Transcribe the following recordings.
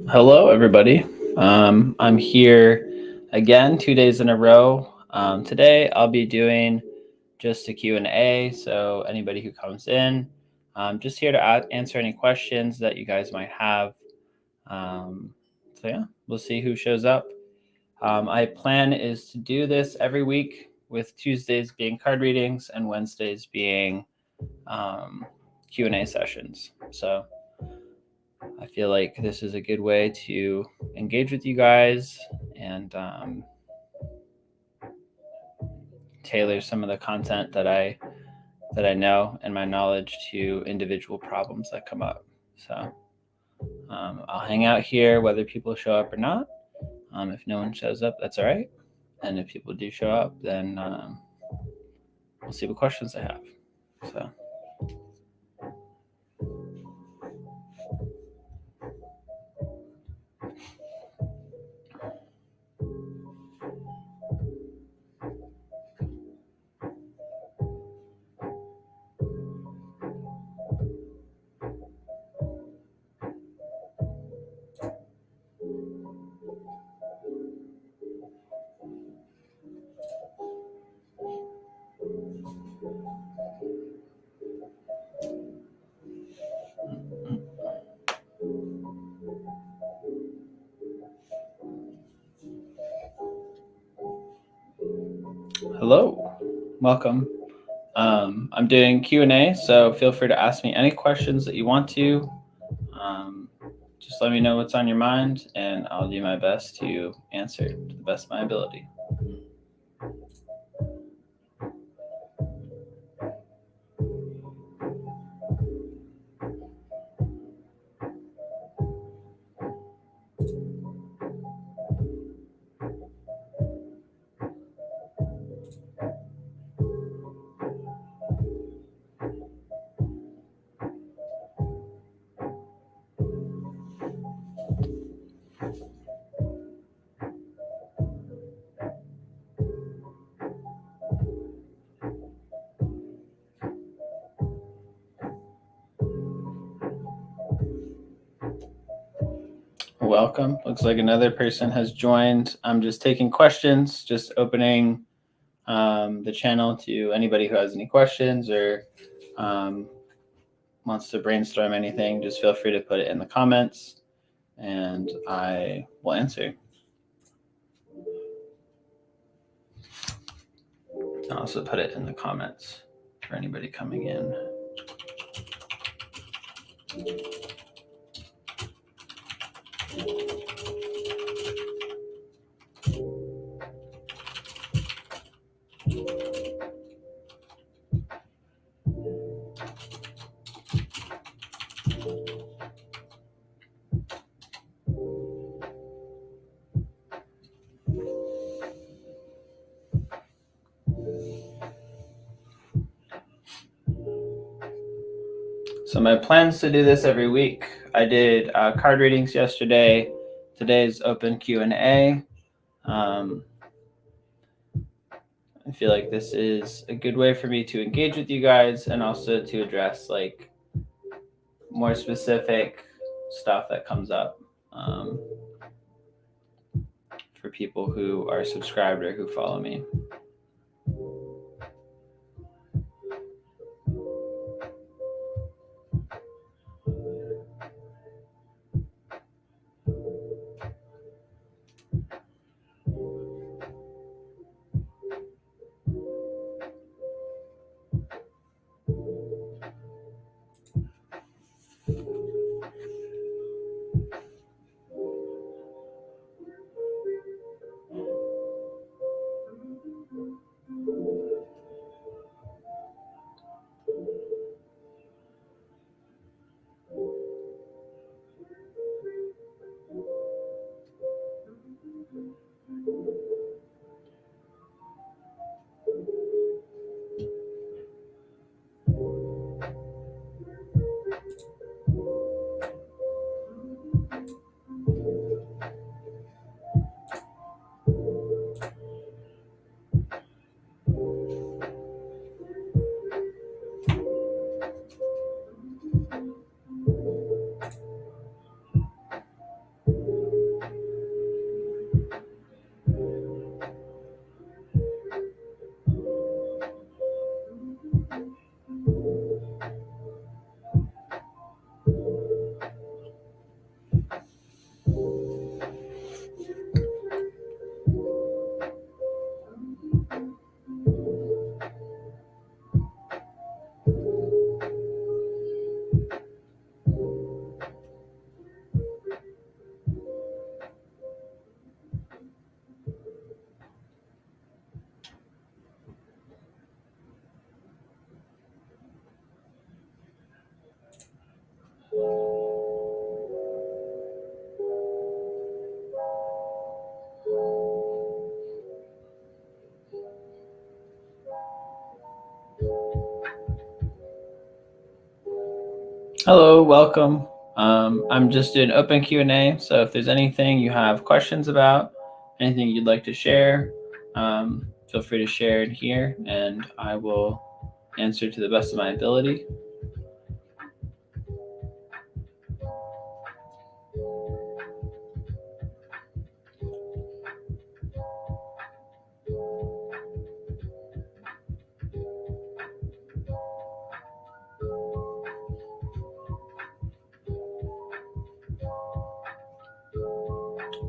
Hello, everybody. I'm here again 2 days in a row. Today, I'll be doing just a Q&A. So anybody who comes in, just here to answer any questions that you guys might have. So yeah, we'll see who shows up. My plan is to do this every week, with Tuesdays being card readings and Wednesdays being Q&A sessions. So I feel like this is a good way to engage with you guys and tailor some of the content that I know and my knowledge to individual problems that come up. So I'll hang out here whether people show up or not. If no one shows up, that's all right. And if people do show up, then we'll see what questions they have. So. Hello, welcome. I'm doing Q&A, so feel free to ask me any questions that you want to. Just let me know what's on your mind, and I'll do my best to answer to the best of my ability. Welcome. Looks like another person has joined. I'm just taking questions, just opening the channel to anybody who has any questions or wants to brainstorm anything. Just feel free to put it in the comments and I will answer. I'll also put it in the comments for anybody coming in. So my plans to do this every week. I did card readings yesterday. Today's open Q&A. I feel like this is a good way for me to engage with you guys and also to address like more specific stuff that comes up for people who are subscribed or who follow me. Hello, welcome. I'm just doing open Q&A, so if there's anything you have questions about, anything you'd like to share, feel free to share it here, and I will answer to the best of my ability.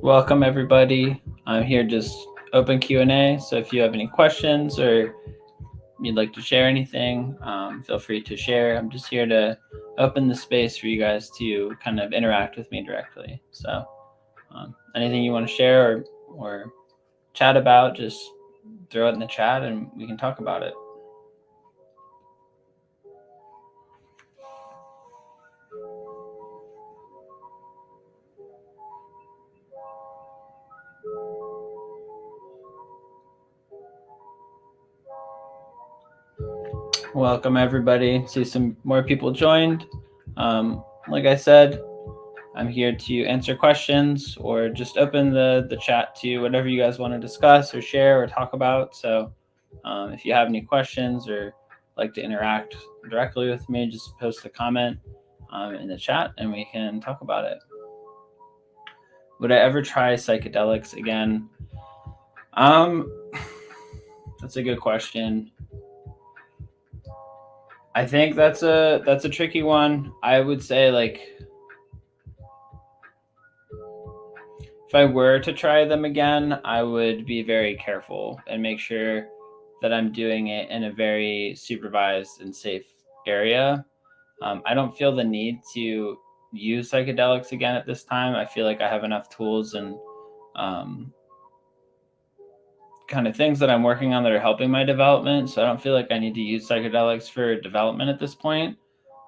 Welcome, everybody. I'm here just open Q&A, so if you have any questions or you'd like to share anything, feel free to share. I'm just here to open the space for you guys to kind of interact with me directly. So anything you want to share or chat about, just throw it in the chat and we can talk about it. Welcome, everybody. See some more people joined. Like I said, I'm here to answer questions or just open the chat to whatever you guys want to discuss or share or talk about. So if you have any questions or like to interact directly with me, just post a comment in the chat and we can talk about it. Would I ever try psychedelics again? That's a good question. I think that's a tricky one. I would say, like, if I were to try them again, I would be very careful and make sure that I'm doing it in a very supervised and safe area. I don't feel the need to use psychedelics again at this time. I feel like I have enough tools and kind of things that I'm working on that are helping my development. So I don't feel like I need to use psychedelics for development at this point.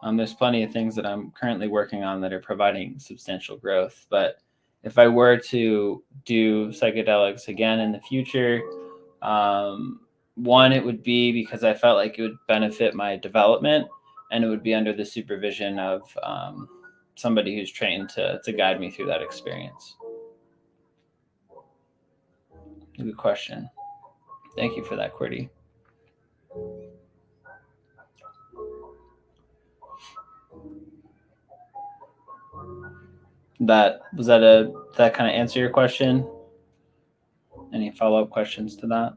There's plenty of things that I'm currently working on that are providing substantial growth. But if I were to do psychedelics again in the future, one, it would be because I felt like it would benefit my development, and it would be under the supervision of somebody who's trained to guide me through that experience. Good question. Thank you for that, Qwerty. That kind of answer your question? Any follow-up questions to that?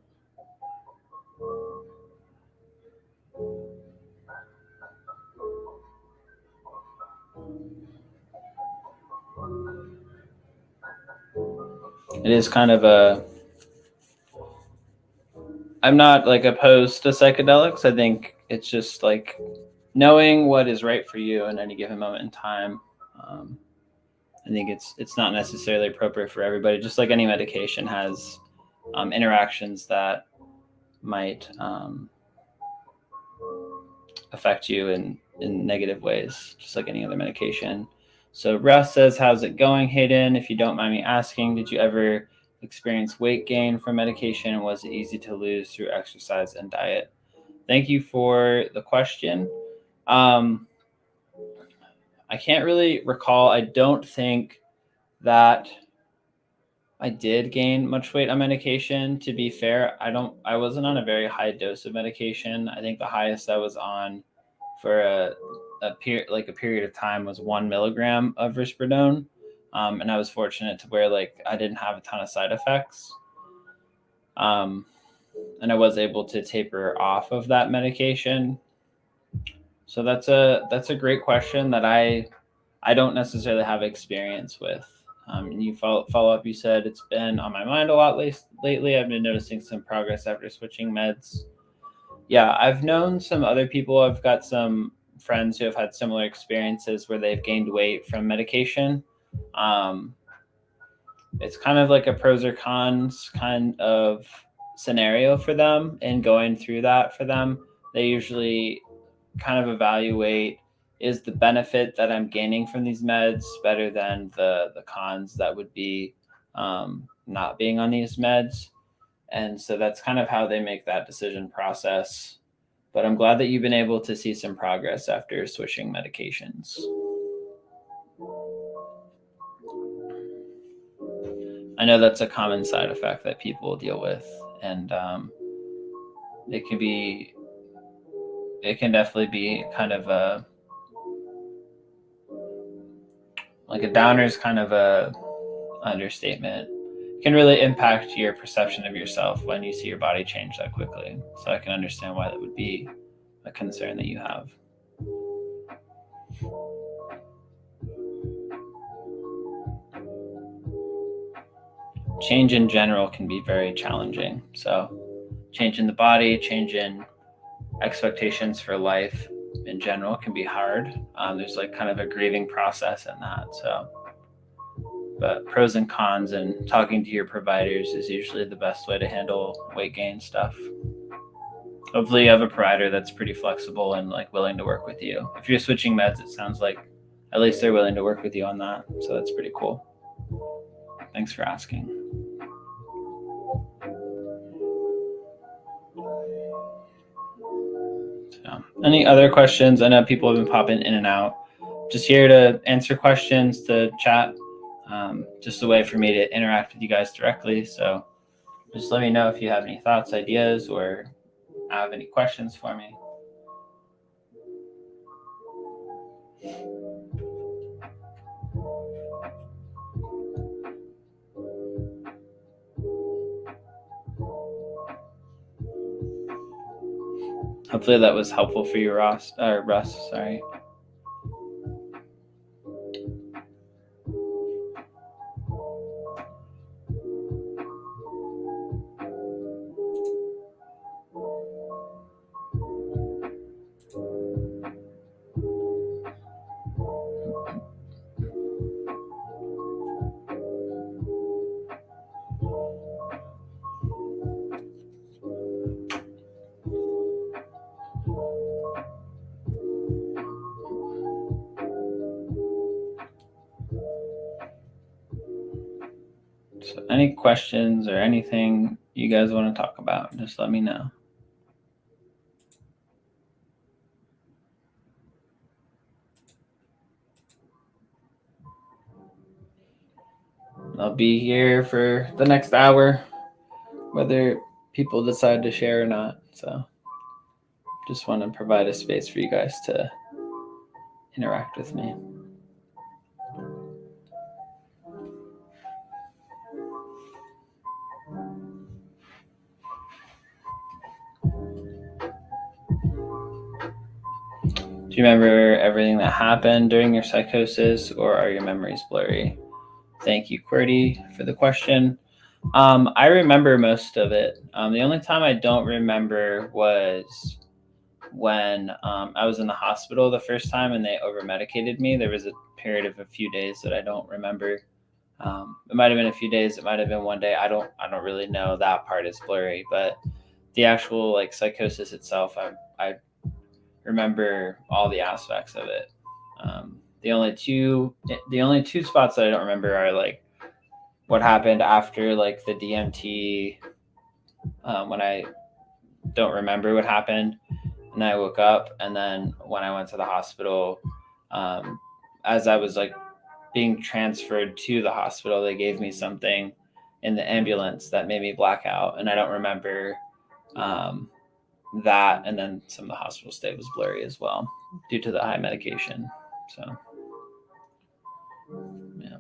It is kind of I'm not like opposed to psychedelics. I think it's just like knowing what is right for you in any given moment in time. I think it's not necessarily appropriate for everybody. Just like any medication has interactions that might affect you in negative ways, just like any other medication. So Russ says, how's it going, Hayden? If you don't mind me asking, did you ever experience weight gain from medication, and was it easy to lose through exercise and diet? Thank you for the question. I can't really recall. I don't think that I did gain much weight on medication. To be fair, I wasn't on a very high dose of medication. I think the highest I was on for a period of time was 1 milligram of risperidone. And I was fortunate to where like I didn't have a ton of side effects. And I was able to taper off of that medication. So that's a great question that I don't necessarily have experience with. And you follow up, you said it's been on my mind a lot lately. I've been noticing some progress after switching meds. Yeah, I've known some other people. I've got some friends who have had similar experiences where they've gained weight from medication. It's kind of like a pros or cons kind of scenario for them, and going through that for them, they usually kind of evaluate, is the benefit that I'm gaining from these meds better than the cons that would be not being on these meds? And so that's kind of how they make that decision process. But I'm glad that you've been able to see some progress after switching medications. I know that's a common side effect that people deal with, and it can definitely be kind of a downer is kind of a understatement. It can really impact your perception of yourself when you see your body change that quickly. So I can understand why that would be a concern that you have. Change in general can be very challenging. So change in the body, change in expectations for life in general can be hard. There's kind of a grieving process in that. But pros and cons, and talking to your providers is usually the best way to handle weight gain stuff. Hopefully you have a provider that's pretty flexible and willing to work with you. If you're switching meds, it sounds like at least they're willing to work with you on that. So that's pretty cool. Thanks for asking. So, any other questions? I know people have been popping in and out. Just here to answer questions, to chat. Just a way for me to interact with you guys directly. So just let me know if you have any thoughts, ideas, or have any questions for me. Hopefully that was helpful for you, Russ. Sorry. So any questions or anything you guys want to talk about, just let me know. I'll be here for the next hour, whether people decide to share or not. So just want to provide a space for you guys to interact with me. Do you remember everything that happened during your psychosis, or are your memories blurry? Thank you, QWERTY, for the question. I remember most of it. The only time I don't remember was when I was in the hospital the first time and they over-medicated me. There was a period of a few days that I don't remember. It might have been a few days. It might have been one day. I don't really know. That part is blurry, but the actual psychosis itself, I remember all the aspects of it. The only two spots that I don't remember are what happened after the DMT, when I don't remember what happened and I woke up, and then when I went to the hospital, as I was being transferred to the hospital, they gave me something in the ambulance that made me black out, and I don't remember that. And then some of the hospital stay was blurry as well due to the high medication. So yeah.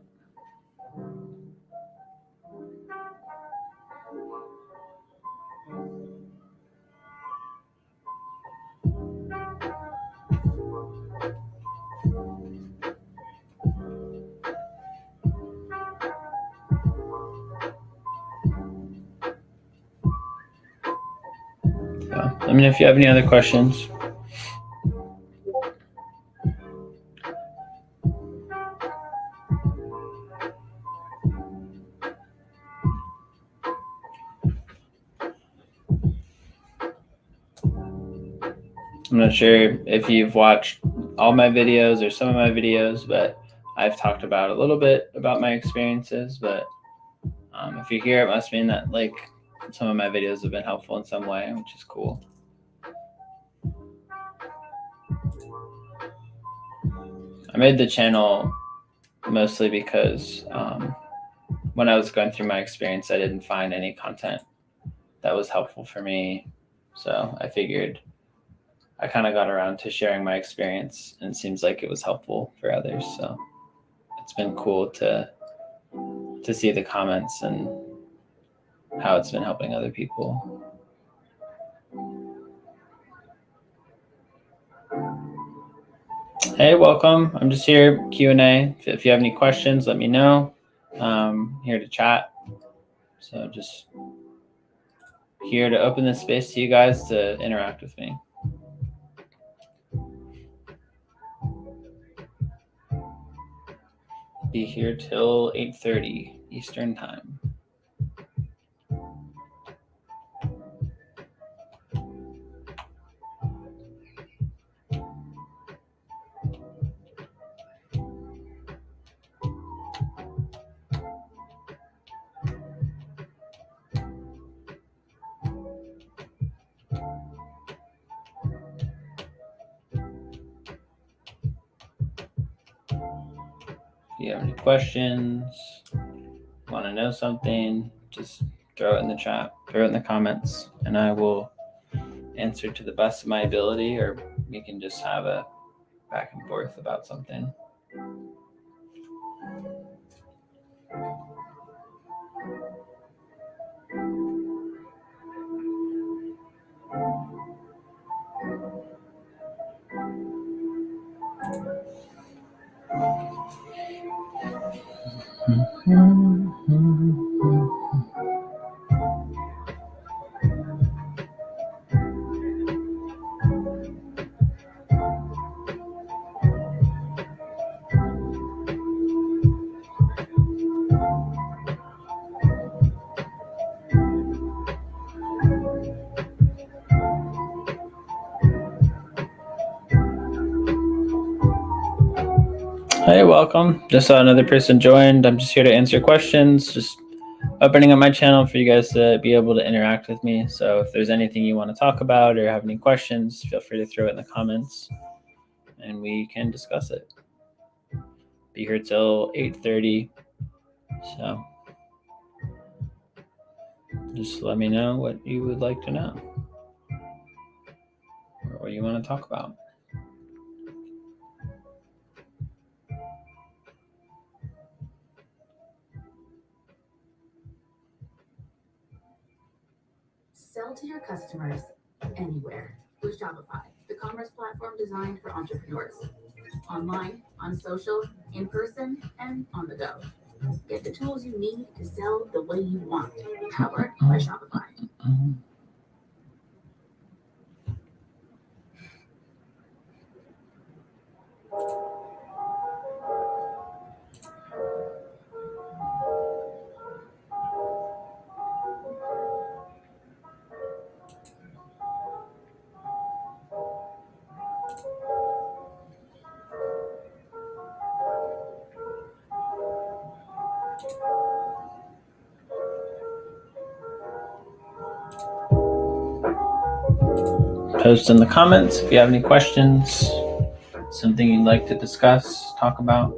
So, let me know if you have any other questions. I'm not sure if you've watched all my videos or some of my videos, but I've talked about a little bit about my experiences. But if you're here, it must mean that some of my videos have been helpful in some way, which is cool. I made the channel mostly because when I was going through my experience, I didn't find any content that was helpful for me. So I figured I kind of got around to sharing my experience, and it seems like it was helpful for others. So it's been cool to see the comments and how it's been helping other people. Hey, welcome. I'm just here, Q&A. If you have any questions, let me know. Here to chat. So just here to open this space to you guys to interact with me. Be here till 8:30 Eastern time. If you have any questions, want to know something, just throw it in the chat, throw it in the comments, and I will answer to the best of my ability, or we can just have a back and forth about something. Hey, welcome. Just saw another person joined. I'm just here to answer questions. Just opening up my channel for you guys to be able to interact with me. So if there's anything you want to talk about or have any questions, feel free to throw it in the comments and we can discuss it. Be here till 8:30. So just let me know what you would like to know or what you want to talk about. Sell to your customers anywhere with Shopify, the commerce platform designed for entrepreneurs. Online, on social, in person, and on the go. Get the tools you need to sell the way you want. Powered by Shopify. Post in the comments if you have any questions, something you'd like to discuss, talk about.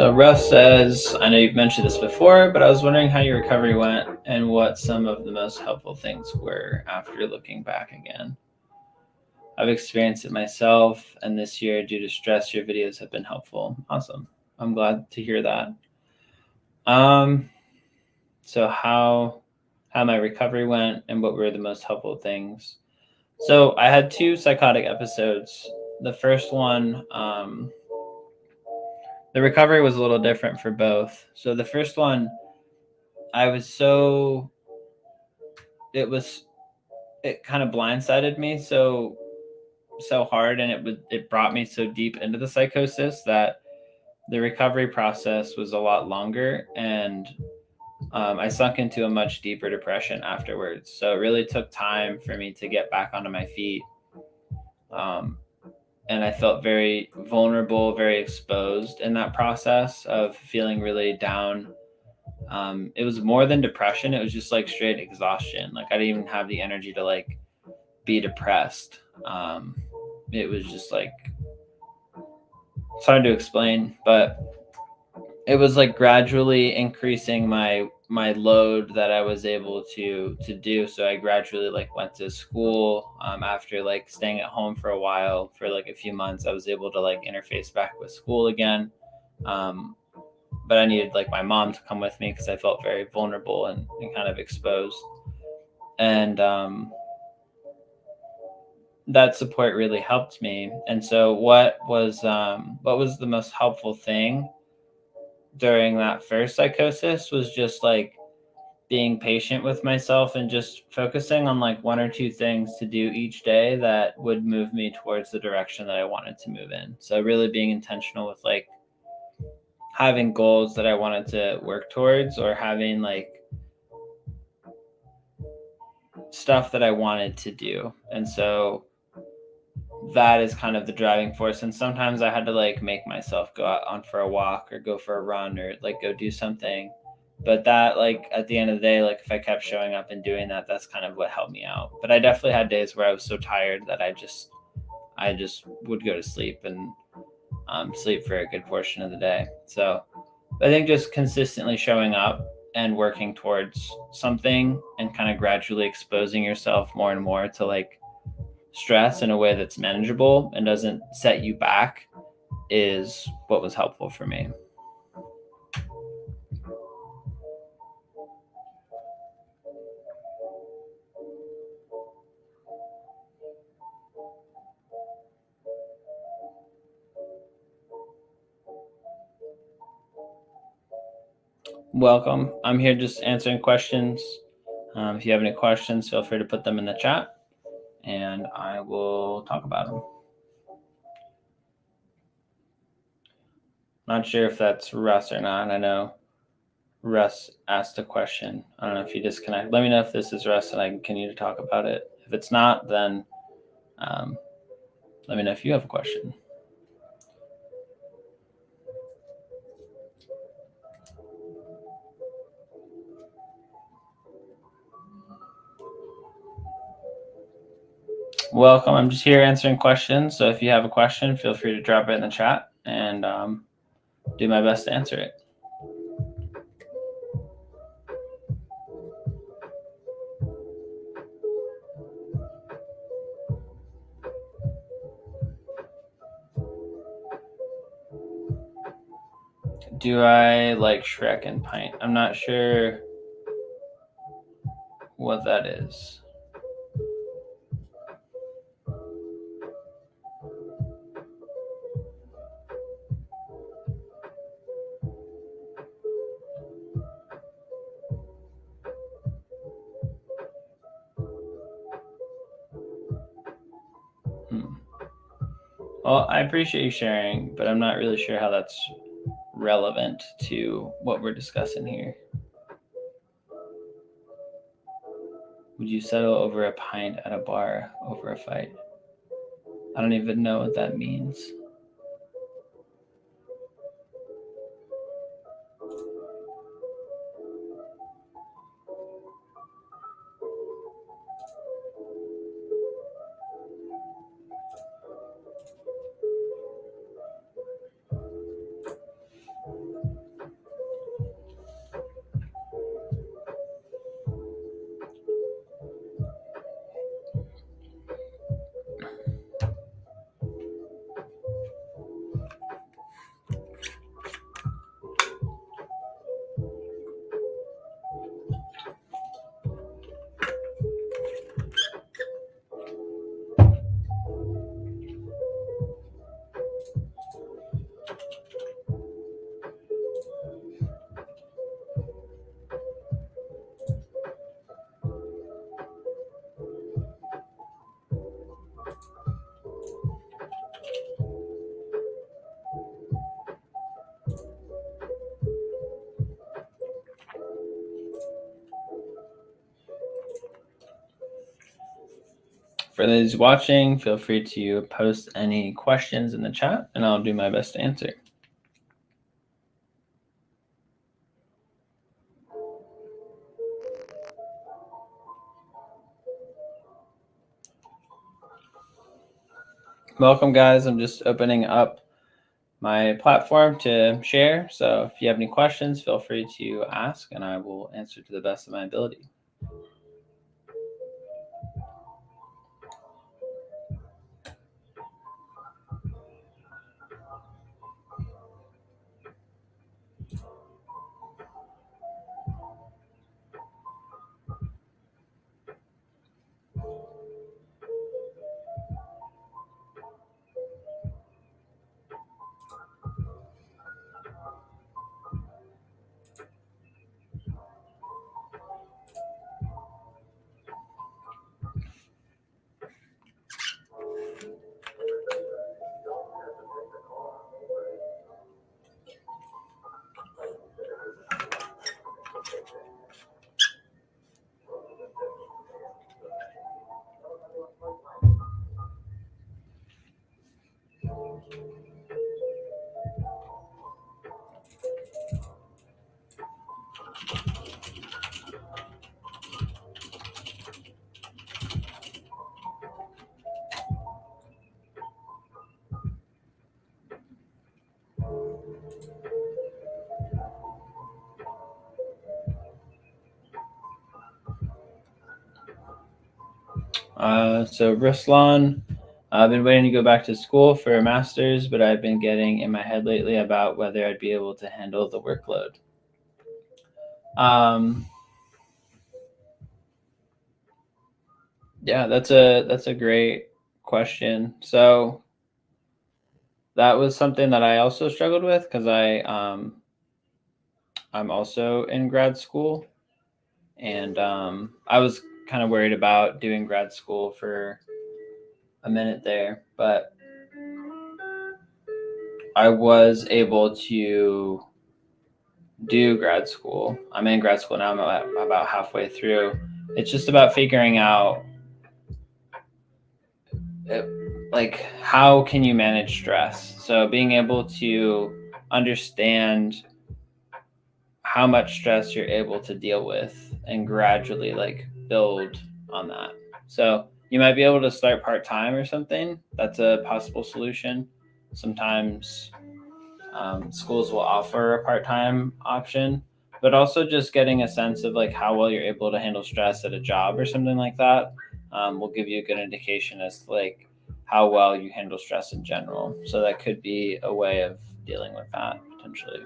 So Russ says, I know you've mentioned this before, but I was wondering how your recovery went and what some of the most helpful things were after looking back again. I've experienced it myself, and this year, due to stress, your videos have been helpful. Awesome. I'm glad to hear that. So how my recovery went and what were the most helpful things. So I had 2 psychotic episodes. The first one, the recovery was a little different for both. So the first one, it kind of blindsided me so hard, and it brought me so deep into the psychosis that the recovery process was a lot longer, and I sunk into a much deeper depression afterwards. So it really took time for me to get back onto my feet. And I felt very vulnerable, very exposed in that process of feeling really down. It was more than depression. It was just like straight exhaustion. Like I didn't even have the energy to like be depressed. It was just like, it's hard to explain, but it was like gradually increasing my load that I was able to do. So I gradually like went to school. After like staying at home for a while, for like a few months, I was able to like interface back with school again. But I needed like my mom to come with me because I felt very vulnerable and kind of exposed. And that support really helped me. And so what was the most helpful thing during that first psychosis was just like being patient with myself and just focusing on like 1 or 2 things to do each day that would move me towards the direction that I wanted to move in. So really being intentional with like having goals that I wanted to work towards, or having like stuff that I wanted to do. And so that is kind of the driving force. And sometimes I had to like make myself go out on for a walk or go for a run or like go do something. But that, like, at the end of the day, like if I kept showing up and doing that, that's kind of what helped me out. But I definitely had days where I was so tired that I just would go to sleep and sleep for a good portion of the day. So I think just consistently showing up and working towards something and kind of gradually exposing yourself more and more to like stress in a way that's manageable and doesn't set you back is what was helpful for me. Welcome. I'm here just answering questions. If you have any questions, feel free to put them in the chat and I will talk about them. Not sure if that's Russ or not. I know Russ asked a question. I don't know if you disconnect. Let me know if this is Russ and I can continue to talk about it. If it's not, then let me know if you have a question. Welcome. I'm just here answering questions. So if you have a question, feel free to drop it in the chat and do my best to answer it. Do I like Shrek and Pint? I'm not sure what that is. Well, I appreciate you sharing, but I'm not really sure how that's relevant to what we're discussing here. Would you settle over a pint at a bar over a fight? I don't even know what that means. For those watching, feel free to post any questions in the chat, and I'll do my best to answer. Welcome, guys. I'm just opening up my platform to share. So if you have any questions, feel free to ask, and I will answer to the best of my ability. So Ruslan, I've been waiting to go back to school for a master's, but I've been getting in my head lately about whether I'd be able to handle the workload. Yeah, that's a great question. So that was something that I also struggled with because I'm also in grad school, and I was kind of worried about doing grad school for a minute there, but I was able to do grad school. I'm in grad school now. I'm about halfway through. It's just about figuring out like how can you manage stress. So being able to understand how much stress you're able to deal with and gradually like build on that. So you might be able to start part-time or something. That's a possible solution. Sometimes schools will offer a part-time option, but also just getting a sense of like how well you're able to handle stress at a job or something like that will give you a good indication as to like how well you handle stress in general. So that could be a way of dealing with that potentially.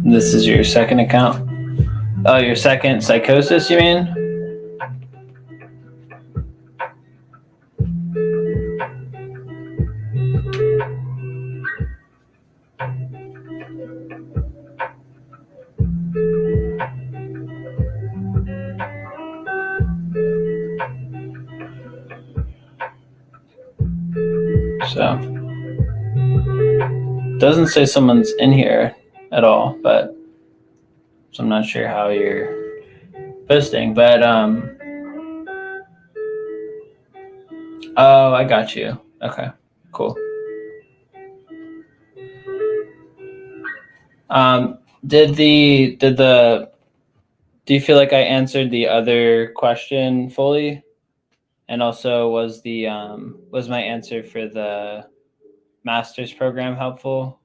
This is your second account? Oh, your second psychosis, you mean? So, doesn't say someone's in here at all, but so I'm not sure how you're posting, but oh, I got you. Okay, cool. Do you feel like I answered the other question fully? And also was my answer for the master's program helpful?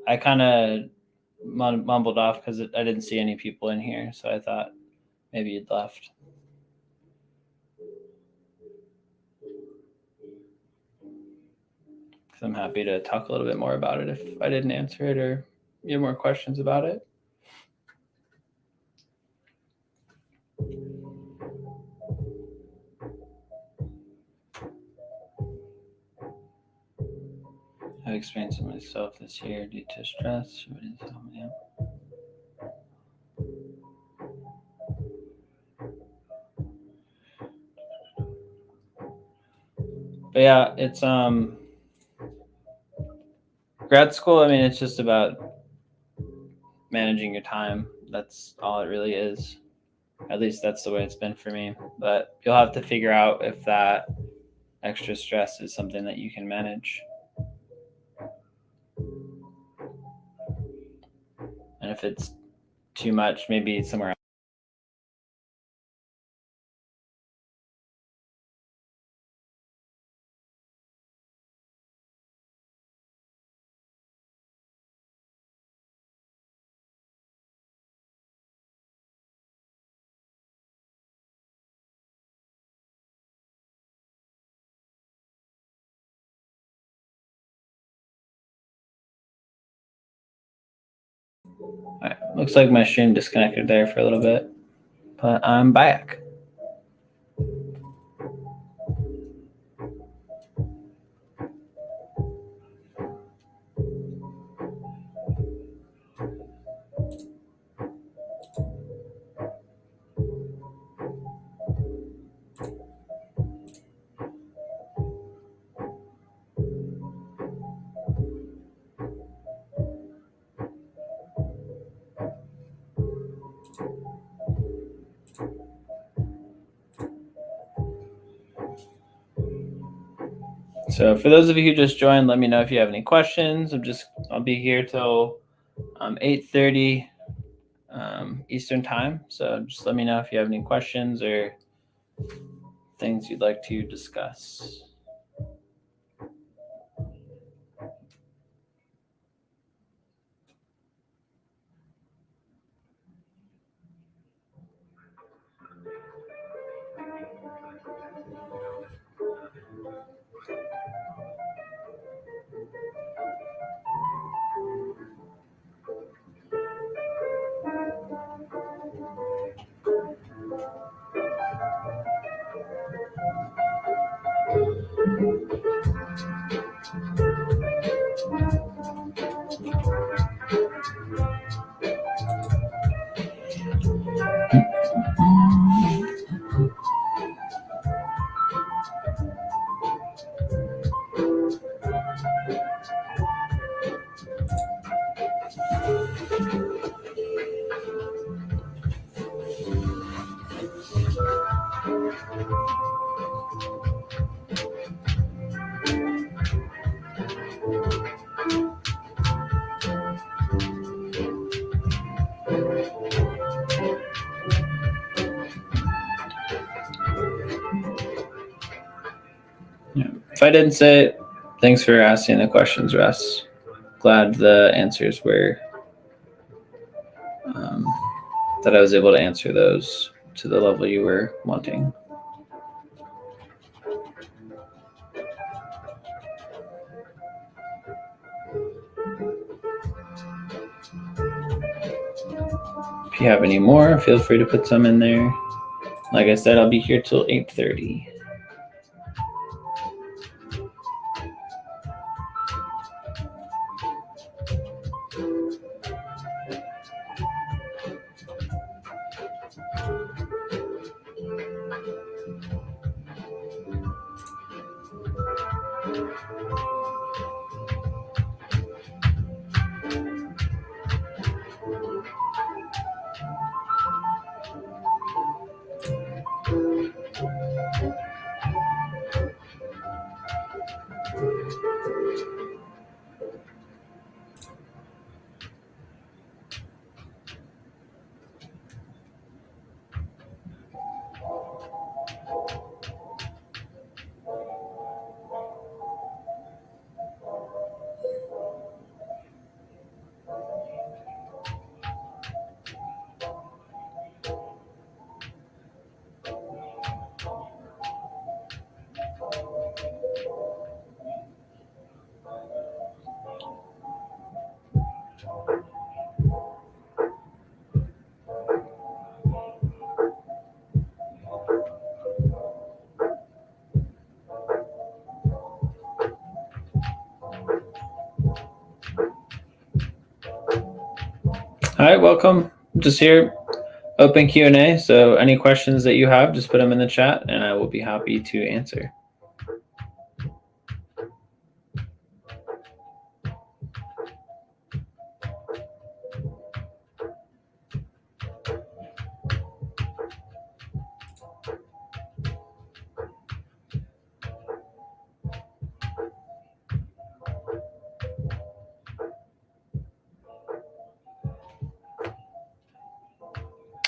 I kind of mumbled off because I didn't see any people in here, so I thought maybe you'd left. So I'm happy to talk a little bit more about it if I didn't answer it or you have more questions about it. I've experienced it myself this year due to stress. But yeah, it's grad school. I mean, it's just about managing your time. That's all it really is. At least that's the way it's been for me. But you'll have to figure out if that extra stress is something that you can manage. And if it's too much, maybe somewhere else. All right, looks like my stream disconnected there for a little bit, but I'm back. So for those of you who just joined, let me know if you have any questions. I'll be here till 8:30 Eastern time. So just let me know if you have any questions or things you'd like to discuss. Yeah. If I didn't say it, thanks for asking the questions, Russ. Glad the answers were that I was able to answer those to the level you were wanting. If you have any more, feel free to put some in there. Like I said, I'll be here till 8:30. Hi, welcome. Just here, open Q&A. So any questions that you have, just put them in the chat and I will be happy to answer.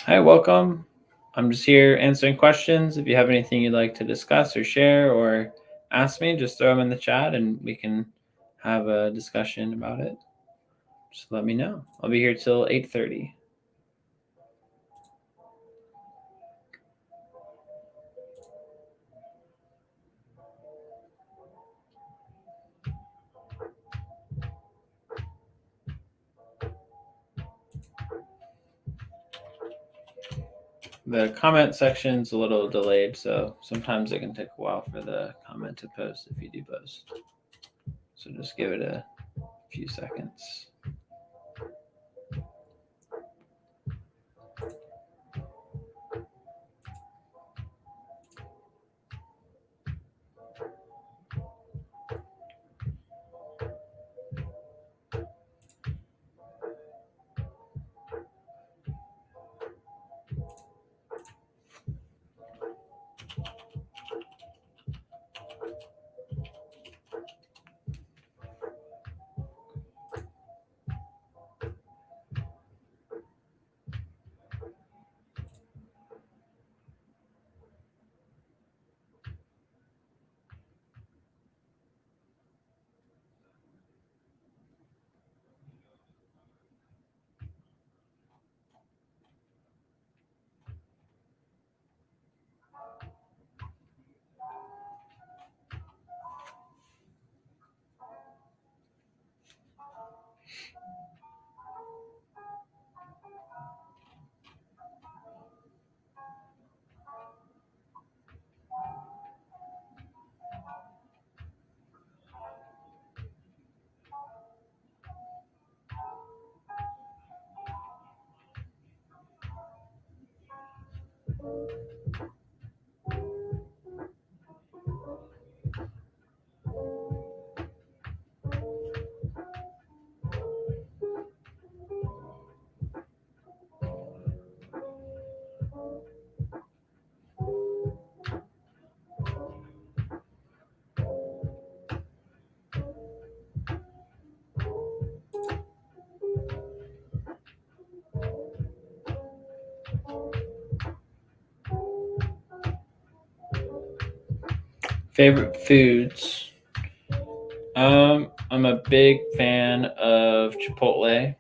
Hi, welcome. I'm just here answering questions. If you have anything you'd like to discuss or share or ask me, just throw them in the chat and we can have a discussion about it. Just let me know. I'll be here till 8:30. The comment section's a little delayed, so sometimes it can take a while for the comment to post if you do post. So just give it a few seconds. Favorite foods. I'm a big fan of Chipotle.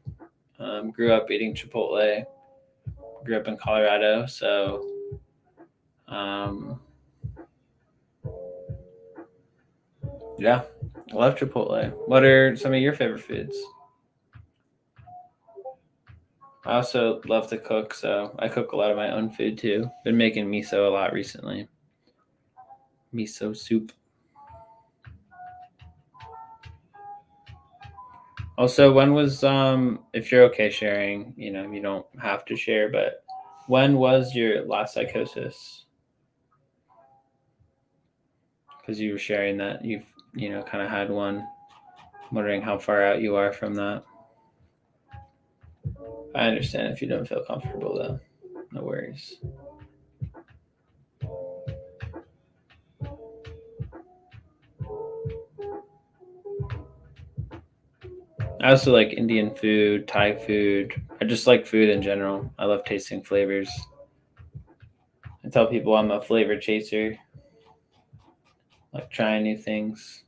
Grew up eating Chipotle. Grew up in Colorado, so yeah, I love Chipotle. What are some of your favorite foods? I also love to cook, so I cook a lot of my own food too. Been making miso a lot recently. Miso soup. Also, when was if you're okay sharing, you don't have to share, but when was your last psychosis? Because you were sharing that you've kind of had one. I'm wondering how far out you are from that. I understand if you don't feel comfortable though. No worries. I also like Indian food, Thai food. I just like food in general. I love tasting flavors. I tell people I'm a flavor chaser. Like trying new things.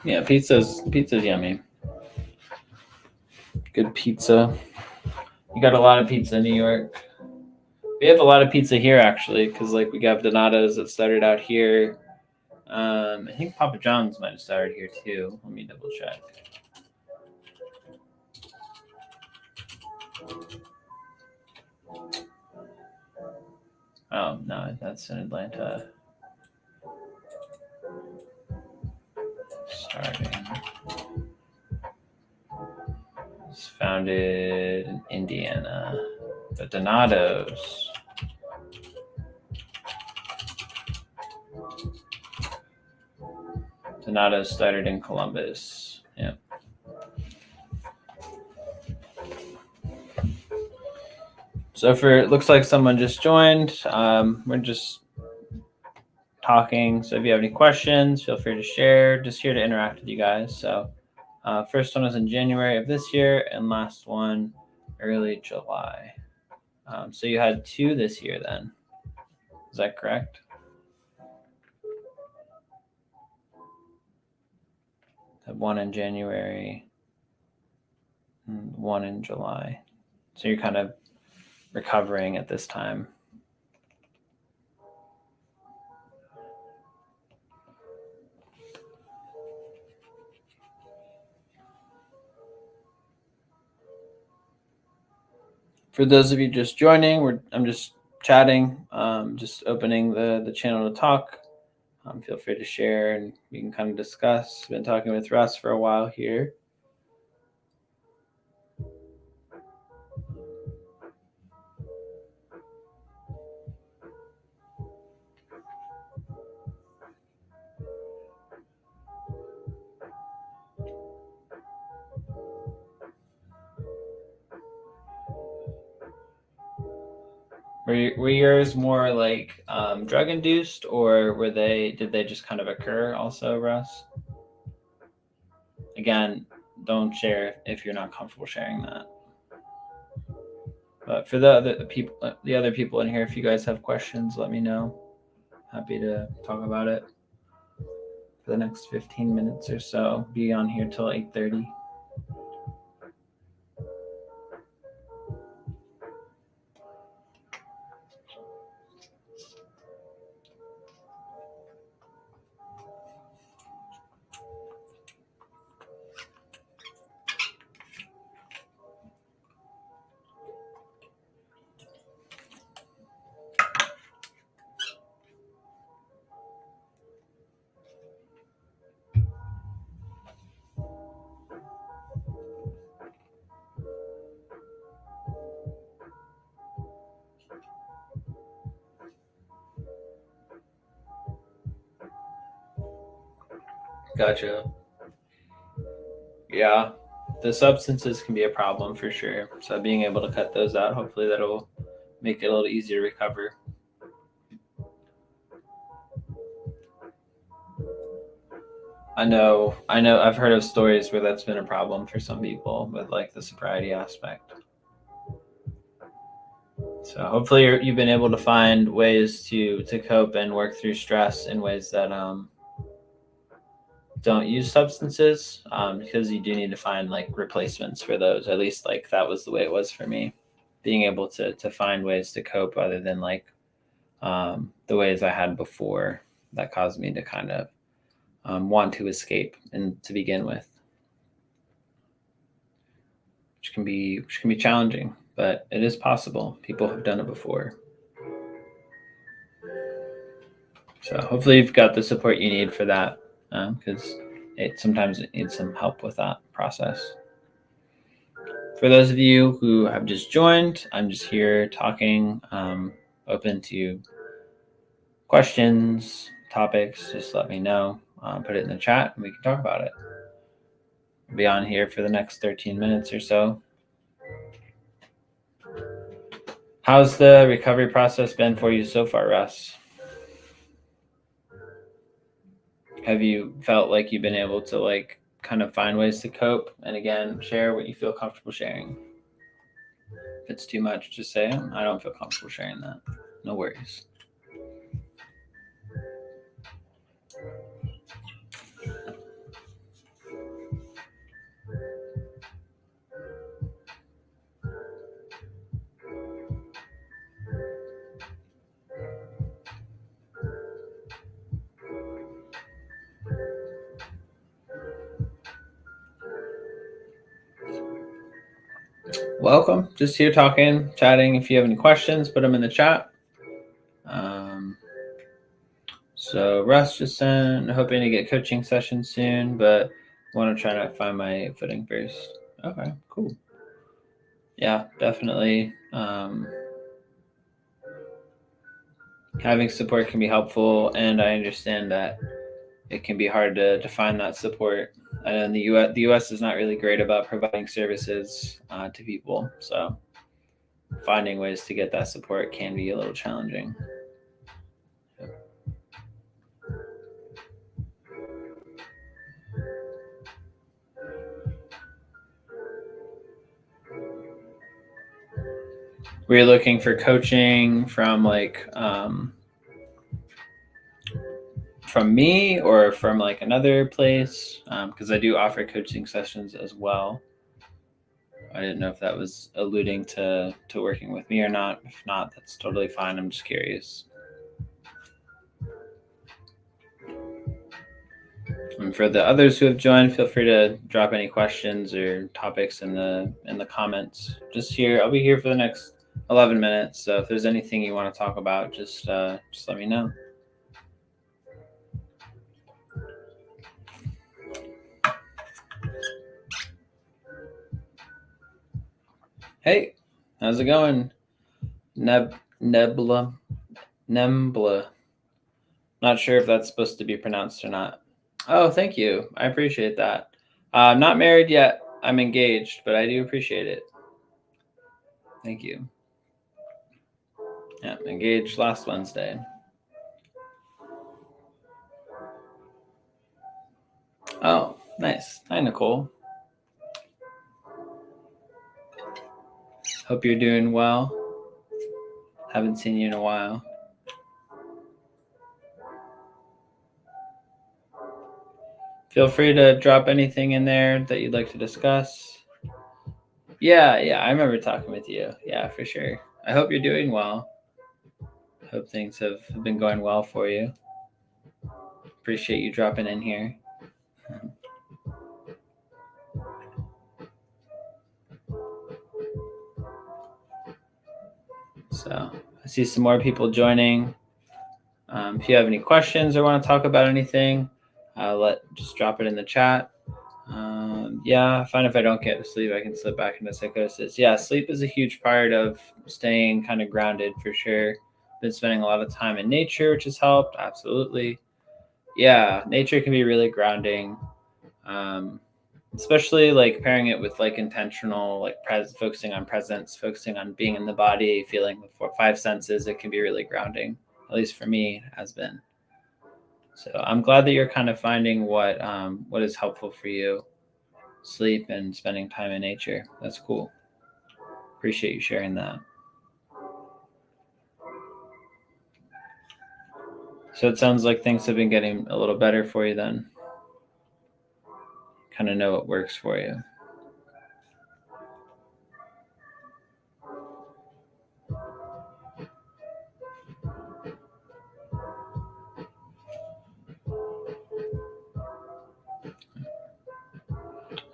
Yeah, pizza's yummy. Good pizza. You got a lot of pizza in New York. We have a lot of pizza here actually, because like we got Donato's that started out here. I think Papa John's might have started here too. Let me double check. Oh no, that's in Atlanta. Starting. It's founded in Indiana. But Donato's. Donato's started in Columbus. Yeah. So it looks like someone just joined. We're just talking. So if you have any questions, feel free to share. Just here to interact with you guys. So first one was in January of this year, and last one early July. So you had 2 this year then. Is that correct? Had 1 in January, and 1 in July. So you're kind of recovering at this time. For those of you just joining, I'm just chatting, just opening the channel to talk. Feel free to share and we can kind of discuss. Been talking with Russ for a while here. Were yours more like drug induced, or did they just kind of occur also, Russ? Again, don't share if you're not comfortable sharing that. But for the other people in here, if you guys have questions, let me know. Happy to talk about it for the next 15 minutes or so. Be on here till 8:30. Gotcha. Yeah, the substances can be a problem for sure. So being able to cut those out, hopefully that'll make it a little easier to recover. I know. I've heard of stories where that's been a problem for some people with like the sobriety aspect. So hopefully you've been able to find ways to cope and work through stress in ways that don't use substances, because you do need to find like replacements for those. At least like that was the way it was for me, being able to find ways to cope other than like the ways I had before that caused me to kind of want to escape and to begin with, which can be challenging, but it is possible. People have done it before. So hopefully you've got the support you need for that, because sometimes it needs some help with that process. For those of you who have just joined, I'm just here talking, open to questions, topics. Just let me know, put it in the chat, and we can talk about it. I'll be on here for the next 13 minutes or so. How's the recovery process been for you so far, Russ? Have you felt like you've been able to like kind of find ways to cope? And again, share what you feel comfortable sharing. If it's too much, just say, I don't feel comfortable sharing that. No worries. Welcome. Just here talking, chatting. If you have any questions, put them in the chat. So Russ just sent, hoping to get coaching sessions soon, but want to try to find my footing first. Okay, cool. Yeah, definitely. Having support can be helpful, and I understand that it can be hard to find that support. And the U.S. is not really great about providing services to people, so finding ways to get that support can be a little challenging. We're looking for coaching from from me or from like another place, because I do offer coaching sessions as well. I didn't know if that was alluding to working with me or not. If not, that's totally fine. I'm just curious. And for the others who have joined, feel free to drop any questions or topics in the comments. Just here, I'll be here for the next 11 minutes. So if there's anything you want to talk about, just let me know. Hey, how's it going? Nembla. Not sure if that's supposed to be pronounced or not. Oh, thank you. I appreciate that. I'm not married yet. I'm engaged, but I do appreciate it. Thank you. Yeah, engaged last Wednesday. Oh, nice. Hi, Nicole. Hope you're doing well. Haven't seen you in a while. Feel free to drop anything in there that you'd like to discuss. Yeah, I remember talking with you. Yeah, for sure. I hope you're doing well. Hope things have been going well for you. Appreciate you dropping in here. So I see some more people joining. If you have any questions or want to talk about anything, just drop it in the chat. Yeah, fine. If I don't get to sleep, I can slip back into psychosis. Yeah, sleep is a huge part of staying kind of grounded for sure. Been spending a lot of time in nature, which has helped. Absolutely. Yeah, nature can be really grounding. Especially like pairing it with like intentional, like focusing on presence, focusing on being in the body, feeling the five senses. It can be really grounding. At least for me, it has been. So I'm glad that you're kind of finding what is helpful for you. Sleep and spending time in nature. That's cool. Appreciate you sharing that. So it sounds like things have been getting a little better for you then. Kind of know what works for you.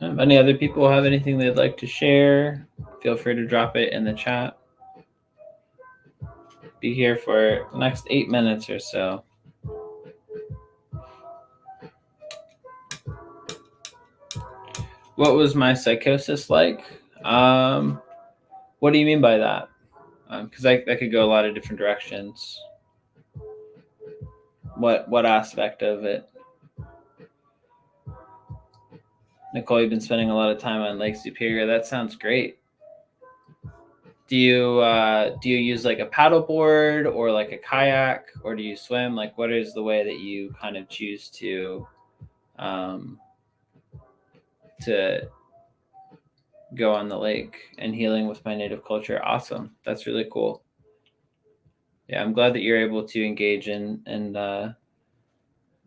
If any other people have anything they'd like to share, feel free to drop it in the chat. Be here for the next 8 minutes or so. What was my psychosis like? What do you mean by that? Because that could go a lot of different directions. What aspect of it? Nicole, you've been spending a lot of time on Lake Superior. That sounds great. Do you use like a paddleboard or like a kayak, or do you swim? Like, what is the way that you kind of choose to go on the lake? And healing with my native culture. Awesome. That's really cool. Yeah, I'm glad that you're able to engage in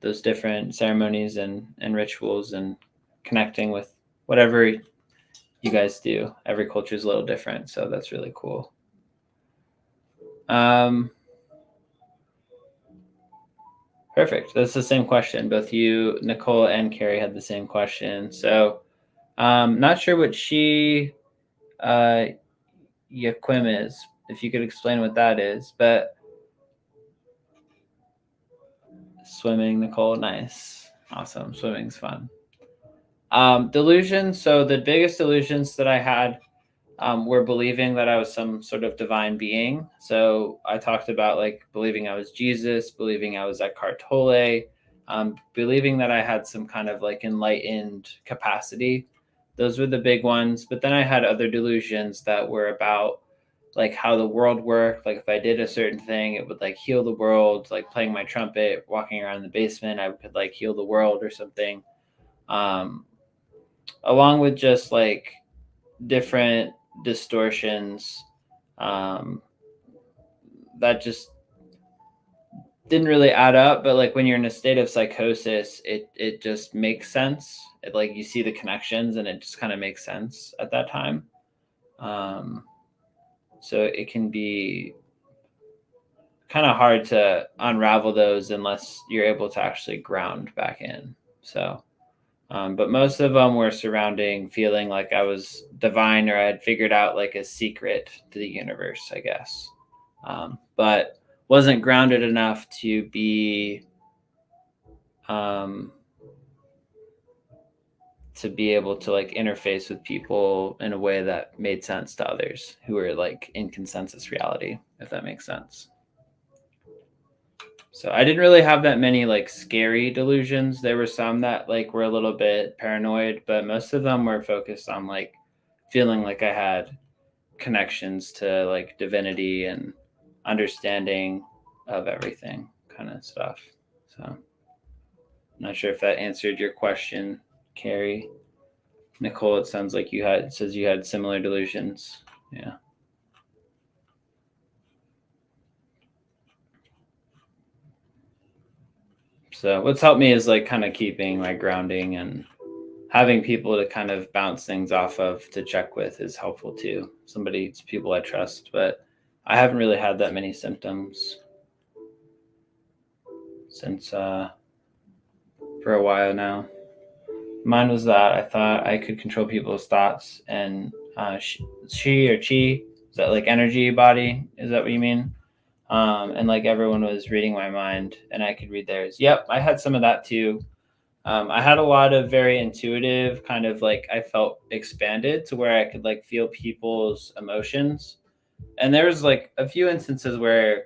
those different ceremonies and rituals and connecting with whatever you guys do. Every culture is a little different, so that's really cool. Perfect. That's the same question. Both you, Nicole, and Carrie had the same question. So not sure what she Yaquim is, if you could explain what that is. But swimming, Nicole, nice. Awesome. Swimming's fun. Delusions. So the biggest delusions that I had were believing that I was some sort of divine being. So I talked about like believing I was Jesus, believing I was Eckhart Tolle, believing that I had some kind of like enlightened capacity. Those were the big ones. But then I had other delusions that were about like how the world worked. Like if I did a certain thing, it would like heal the world. Like playing my trumpet, walking around the basement, I could like heal the world or something. Along with just like different distortions that just didn't really add up. But like when you're in a state of psychosis, it just makes sense. It, like you see the connections and it just kind of makes sense at that time. So it can be kind of hard to unravel those unless you're able to actually ground back in. So but most of them were surrounding feeling like I was divine or I had figured out like a secret to the universe, I guess. But wasn't grounded enough to be able to like interface with people in a way that made sense to others who were like in consensus reality, if that makes sense. So I didn't really have that many like scary delusions. There were some that like were a little bit paranoid, but most of them were focused on like feeling like I had connections to like divinity and understanding of everything kind of stuff. So I'm not sure if that answered your question, Carrie. Nicole, it sounds like you had similar delusions. Yeah. So what's helped me is like kind of keeping my grounding and having people to kind of bounce things off of to check with is helpful too. It's people I trust, but I haven't really had that many symptoms since for a while now. Mine was that I thought I could control people's thoughts and she or chi, is that like energy body? Is that what you mean? And like everyone was reading my mind and I could read theirs. Yep, I had some of that too. I had a lot of very intuitive kind of like I felt expanded to where I could like feel people's emotions. And there was like a few instances where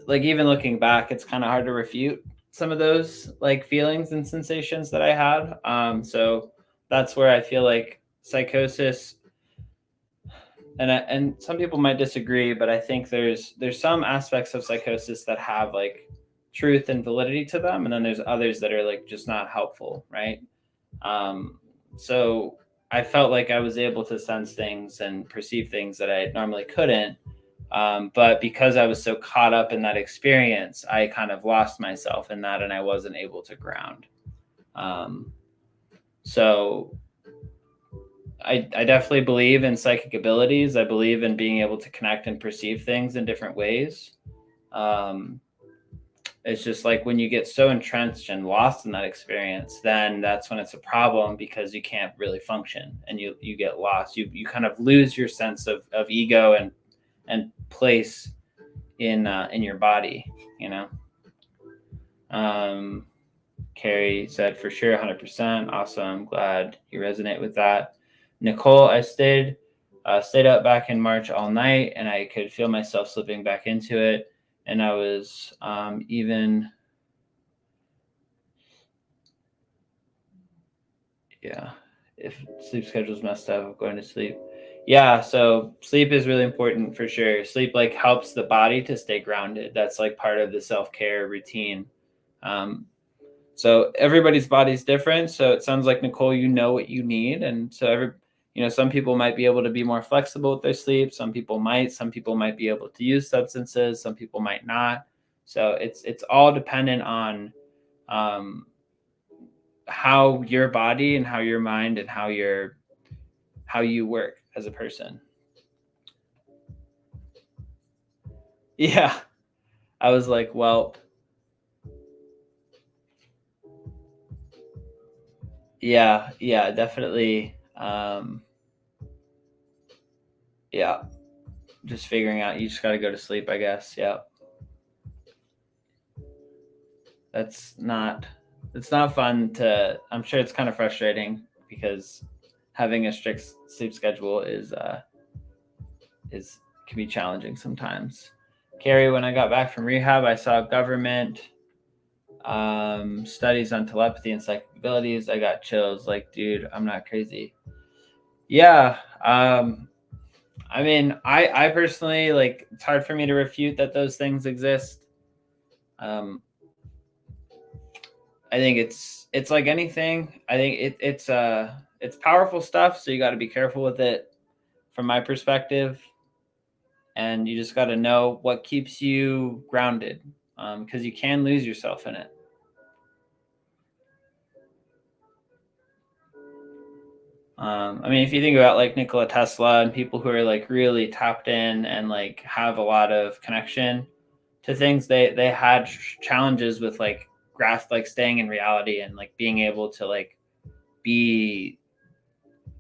like even looking back, it's kind of hard to refute some of those like feelings and sensations that I had. So that's where I feel like psychosis and some people might disagree, but I think there's some aspects of psychosis that have like truth and validity to them, and then there's others that are like just not helpful, right? So I felt like I was able to sense things and perceive things that I normally couldn't. But because I was so caught up in that experience, I kind of lost myself in that and I wasn't able to ground. So I definitely believe in psychic abilities. I believe in being able to connect and perceive things in different ways. It's just like when you get so entrenched and lost in that experience, then that's when it's a problem because you can't really function and you get lost. You kind of lose your sense of ego and place in your body, you know. Carrie said for sure, 100%. Awesome. Glad you resonate with that. Nicole, I stayed up back in March all night, and I could feel myself slipping back into it. And I was even, yeah, if sleep schedule's messed up, I'm going to sleep. Yeah, so sleep is really important for sure. Sleep like helps the body to stay grounded. That's like part of the self-care routine. So everybody's body's different. So it sounds like, Nicole, you know what you need. And so some people might be able to be more flexible with their sleep. Some people might be able to use substances. Some people might not. So it's all dependent on how your body and how your mind and how you work as a person. Yeah. I was like, well, yeah, definitely. Yeah. Just figuring out, you just got to go to sleep, I guess. Yeah. It's not fun I'm sure it's kind of frustrating because having a strict sleep schedule can be challenging sometimes. Carrie, when I got back from rehab, I saw government studies on telepathy and psychic abilities. I got chills. Like, dude, I'm not crazy. Yeah. I mean, I personally, like, it's hard for me to refute that those things exist. I think it's like anything. I think it's powerful stuff, so you got to be careful with it from my perspective. And you just got to know what keeps you grounded, because you can lose yourself in it. I mean, if you think about like Nikola Tesla and people who are like really tapped in and like have a lot of connection to things, they had challenges with like staying in reality and like being able to like be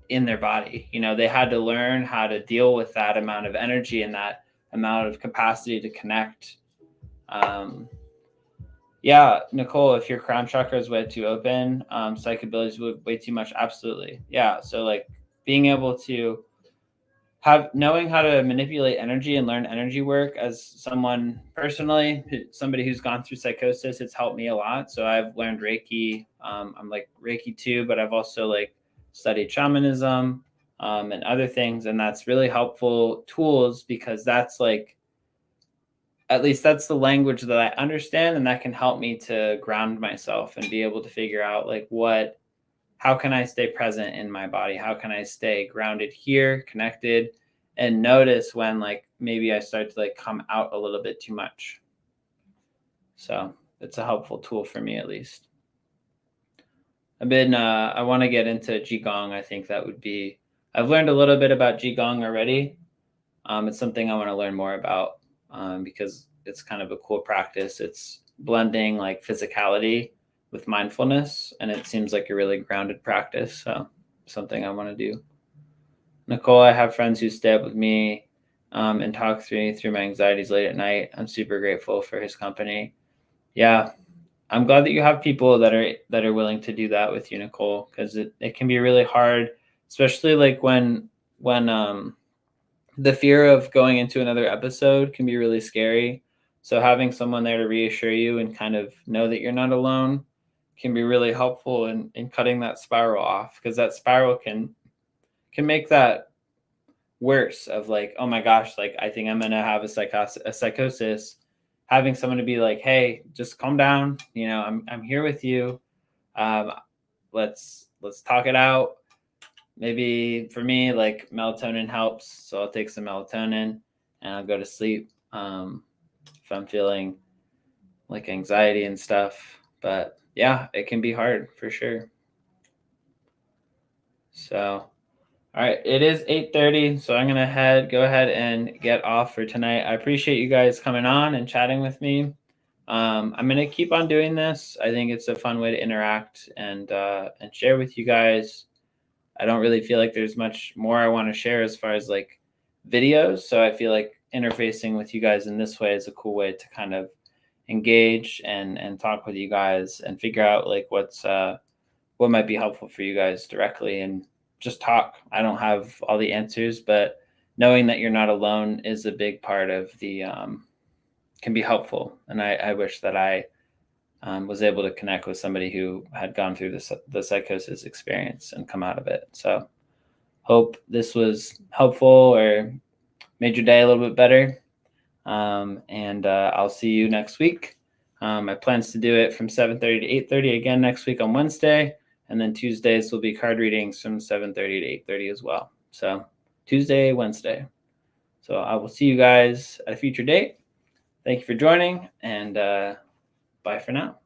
in their body. You know, they had to learn how to deal with that amount of energy and that amount of capacity to connect. Yeah, Nicole, if your crown chakra is way too open, psychic abilities would way too much. Absolutely. Yeah. So like being able to knowing how to manipulate energy and learn energy work, as someone personally, somebody who's gone through psychosis, it's helped me a lot. So I've learned Reiki. I'm like Reiki too, but I've also like studied shamanism and other things. And that's really helpful tools because that's like, at least that's the language that I understand, and that can help me to ground myself and be able to figure out like how can I stay present in my body? How can I stay grounded here, connected, and notice when like maybe I start to like come out a little bit too much. So it's a helpful tool for me, at least. I want to get into Qigong. I think I've learned a little bit about Qigong already. It's something I want to learn more about because it's kind of a cool practice. It's blending like physicality with mindfulness, and it seems like a really grounded practice. So something I want to do. Nicole, I have friends who stay up with me and talk through my anxieties late at night. I'm super grateful for his company. Yeah, I'm glad that you have people that are willing to do that with you, Nicole, because it can be really hard, especially like when the fear of going into another episode can be really scary. So having someone there to reassure you and kind of know that you're not alone can be really helpful in cutting that spiral off, because that spiral can make that worse of like, oh my gosh, like I think I'm gonna have a psychosis. Having someone to be like, hey, just calm down, you know, I'm here with you. Let's talk it out. Maybe for me, like melatonin helps, so I'll take some melatonin and I'll go to sleep if I'm feeling like anxiety and stuff. But yeah, it can be hard for sure. So, all right, it is 8:30, so I'm gonna go ahead and get off for tonight. I appreciate you guys coming on and chatting with me. I'm gonna keep on doing this. I think it's a fun way to interact and share with you guys. I don't really feel like there's much more I want to share as far as like videos. So I feel like interfacing with you guys in this way is a cool way to kind of engage and talk with you guys and figure out like what might be helpful for you guys directly, and just talk. I don't have all the answers, but knowing that you're not alone is a big part of can be helpful. And I wish that I was able to connect with somebody who had gone through the psychosis experience and come out of it. So hope this was helpful or made your day a little bit better. And I'll see you next week. My plans to do it from 7:30 to 8:30 again next week on Wednesday. And then Tuesdays will be card readings from 7:30 to 8:30 as well. So Tuesday, Wednesday. So I will see you guys at a future date. Thank you for joining, and bye for now.